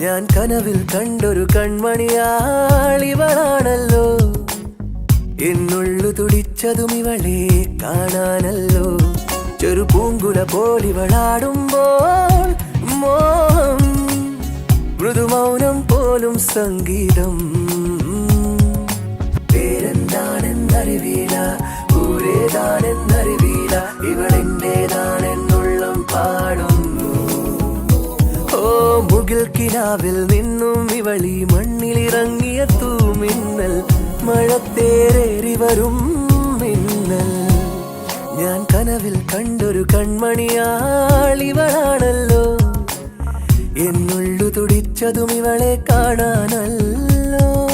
ഞാൻ കനവിൽ കണ്ടൊരു കൺമണിയാളിവളാണല്ലോ. എന്നുള്ളു തുടിച്ചതും ഇവളെ കാണാനല്ലോ. ചെറു പൂങ്കുല പോലിവളാടുമ്പോൾ മോഹം, മൃദുമൗനം പോലും സംഗീതം. പേരെന്താണെന്നറിവീല, ഊരേതാണെന്നറിവീല, ഇവളെന്റേതാണെന്നുള്ളം പാടുന്നു. ഓ മുകിൽ കിനാവിൽ നിന്നും ഇവളി മണ്ണിലിറങ്ങിയ തൂമിന്നൽ, മഴത്തേറേറി വരും മിന്നൽ. ഞാൻ കനവിൽ കണ്ടൊരു കൺമണിയാളിവളാണല്ലോ. എന്നുള്ളു തുടിച്ചതും ഇവളെ കാണാനല്ലോ.